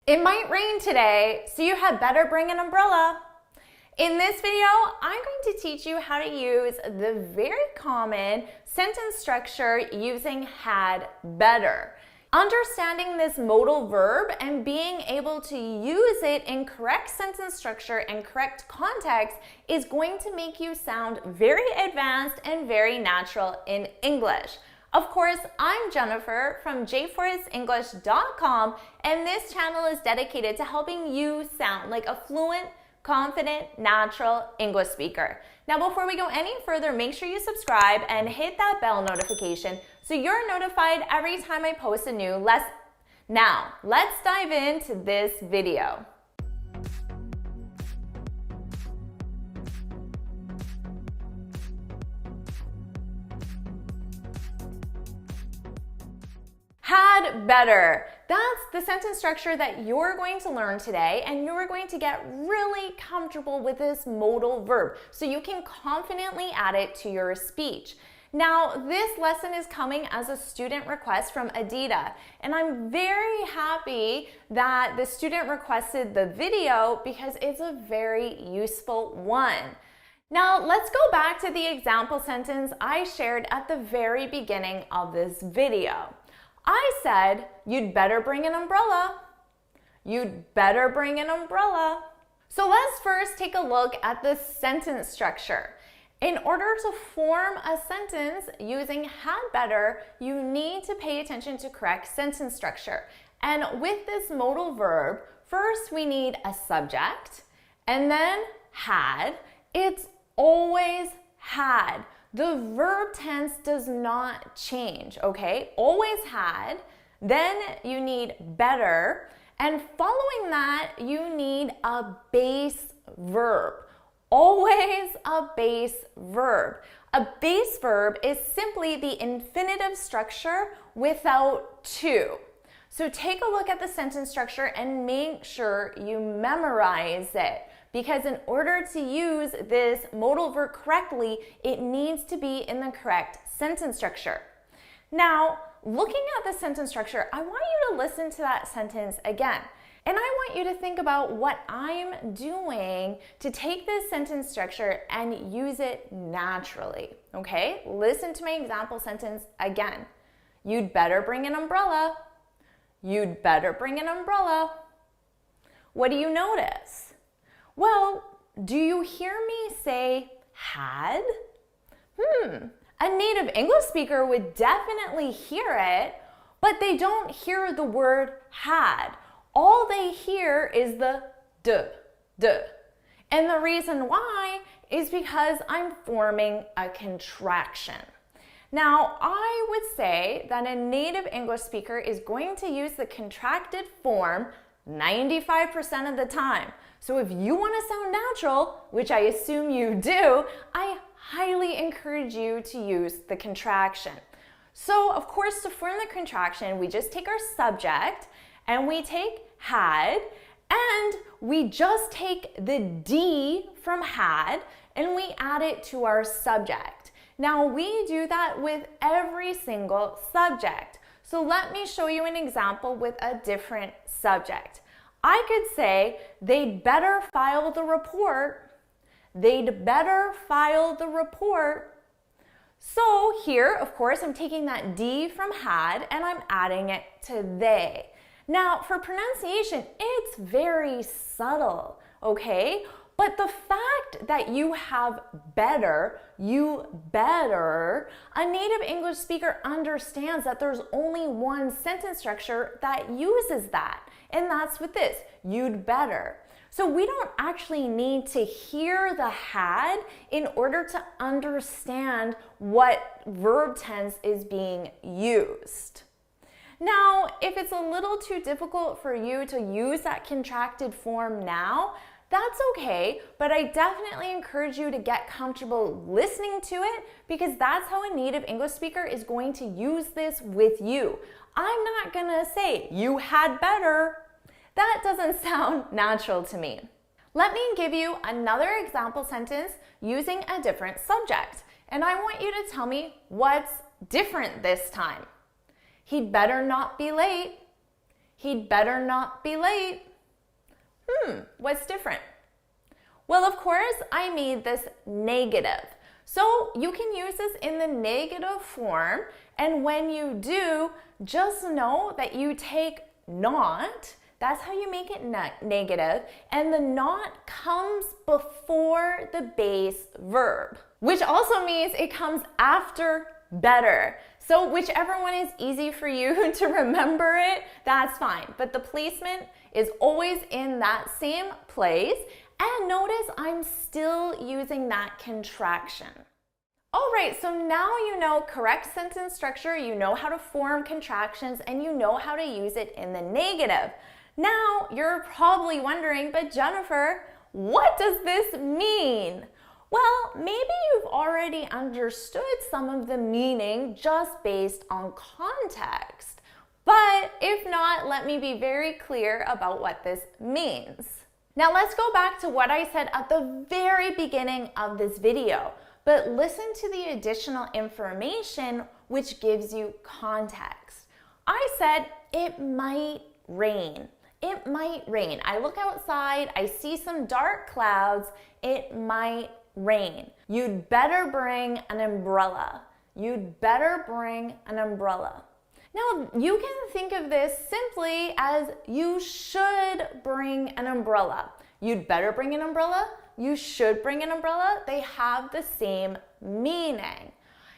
It might rain today, so you had better bring an umbrella. In this video, I'm going to teach you how to use the very common sentence structure using had better. Understanding this modal verb and being able to use it in correct sentence structure and correct context is going to make you sound very advanced and very natural in English. Of course, I'm Jennifer from jforrestenglish.com, and this channel is dedicated to helping you sound like a fluent, confident, natural English speaker. Now, before we go any further, make sure you subscribe and hit that bell notification so you're notified every time I post a new lesson. Now, let's dive into this video. Had better. That's the sentence structure that you're going to learn today, and you're going to get really comfortable with this modal verb so you can confidently add it to your speech. Now, this lesson is coming as a student request from Adita, and I'm very happy that the student requested the video because it's a very useful one. Now, let's go back to the example sentence I shared at the very beginning of this video. I said, you'd better bring an umbrella. You'd better bring an umbrella. So let's first take a look at the sentence structure. In order to form a sentence using had better, you need to pay attention to correct sentence structure. And with this modal verb, first we need a subject, and then had. It's always had. The verb tense does not change, okay? Always had, then you need better, and following that, you need a base verb. Always a base verb. A base verb is simply the infinitive structure without to. So take a look at the sentence structure and make sure you memorize it. Because in order to use this modal verb correctly, it needs to be in the correct sentence structure. Now, looking at the sentence structure, I want you to listen to that sentence again. And I want you to think about what I'm doing to take this sentence structure and use it naturally, okay? Listen to my example sentence again. You'd better bring an umbrella. You'd better bring an umbrella. What do you notice? Well, do you hear me say had? A native English speaker would definitely hear it, but they don't hear the word had. All they hear is the d. And the reason why is because I'm forming a contraction. Now, I would say that a native English speaker is going to use the contracted form 95% of the time. So if you want to sound natural, which I assume you do, I highly encourage you to use the contraction. So of course, to form the contraction, we just take our subject and we take had, and we just take the D from had and we add it to our subject. Now we do that with every single subject. So let me show you an example with a different subject. I could say, they'd better file the report. They'd better file the report. So here, of course, I'm taking that D from had and I'm adding it to they. Now, for pronunciation, it's very subtle, okay? But the fact that you have better, you better, a native English speaker understands that there's only one sentence structure that uses that. And that's with this, you'd better. So we don't actually need to hear the had in order to understand what verb tense is being used. Now, if it's a little too difficult for you to use that contracted form now, that's okay, but I definitely encourage you to get comfortable listening to it because that's how a native English speaker is going to use this with you. I'm not gonna say, you had better. That doesn't sound natural to me. Let me give you another example sentence using a different subject, and I want you to tell me what's different this time. He'd better not be late. He'd better not be late. What's different? Well, of course, I made this negative. So you can use this in the negative form, and when you do, just know that you take not, that's how you make it negative, and the not comes before the base verb, which also means it comes after better. So whichever one is easy for you to remember it, that's fine. But the placement is always in that same place. And notice I'm still using that contraction. All right, so now you know correct sentence structure, you know how to form contractions, and you know how to use it in the negative. Now you're probably wondering, but Jennifer, what does this mean? Well, maybe you've already understood some of the meaning just based on context. But if not, let me be very clear about what this means. Now let's go back to what I said at the very beginning of this video, but listen to the additional information which gives you context. I said it might rain. It might rain. I look outside, I see some dark clouds, it might rain. You'd better bring an umbrella. You'd better bring an umbrella. Now, you can think of this simply as you should bring an umbrella. You'd better bring an umbrella. You should bring an umbrella. They have the same meaning.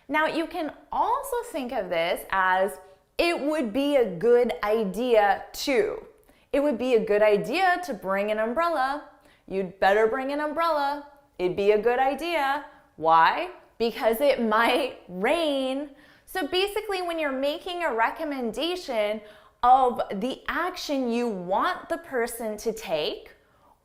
Now, you can also think of this as it would be a good idea to. It would be a good idea to bring an umbrella. You'd better bring an umbrella. It'd be a good idea. Why? Because it might rain. So basically, when you're making a recommendation of the action you want the person to take,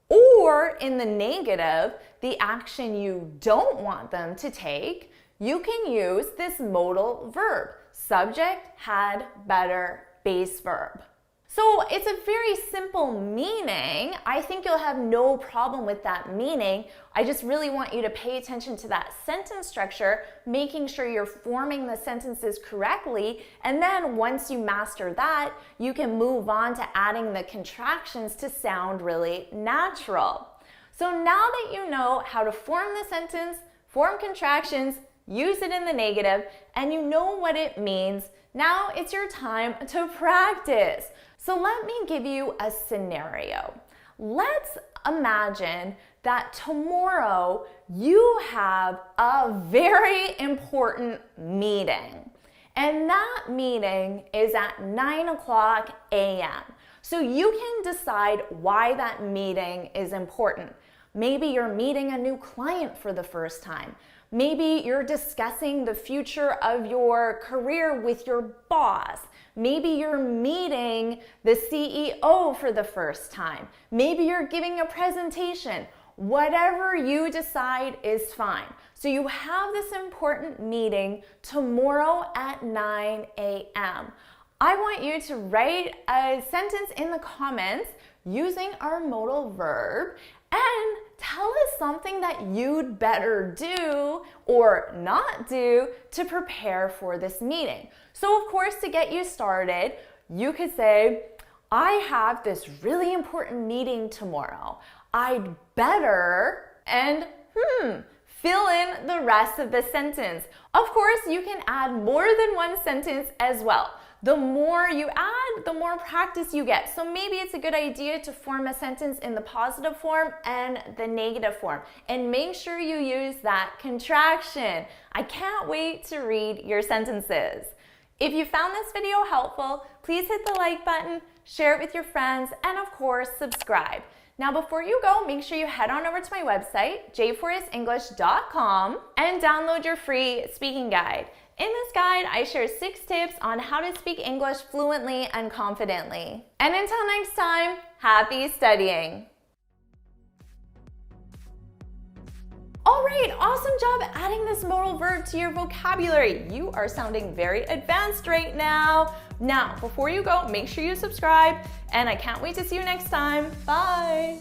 or in the negative, the action you don't want them to take, you can use this modal verb. Subject, had, better, base verb. So it's a very simple meaning. I think you'll have no problem with that meaning. I just really want you to pay attention to that sentence structure, making sure you're forming the sentences correctly. And then once you master that, you can move on to adding the contractions to sound really natural. So now that you know how to form the sentence, form contractions, use it in the negative, and you know what it means, now it's your time to practice. So let me give you a scenario. Let's imagine that tomorrow you have a very important meeting. And that meeting is at 9:00 a.m. So you can decide why that meeting is important. Maybe you're meeting a new client for the first time. Maybe you're discussing the future of your career with your boss. Maybe you're meeting the CEO for the first time. Maybe you're giving a presentation. Whatever you decide is fine. So you have this important meeting tomorrow at 9 a.m. I want you to write a sentence in the comments using our modal verb and tell us something that you'd better do or not do to prepare for this meeting. So of course, to get you started, you could say, I have this really important meeting tomorrow. I'd better, and fill in the rest of the sentence. Of course, you can add more than one sentence as well. The more you add, the more practice you get. So maybe it's a good idea to form a sentence in the positive form and the negative form. And make sure you use that contraction. I can't wait to read your sentences. If you found this video helpful, please hit the like button, share it with your friends, and of course, subscribe. Now, before you go, make sure you head on over to my website, jforrestenglish.com, and download your free speaking guide. In this guide, I share 6 tips on how to speak English fluently and confidently. And until next time, happy studying! All right, awesome job adding this modal verb to your vocabulary. You are sounding very advanced right now. Now, before you go, make sure you subscribe, and I can't wait to see you next time. Bye!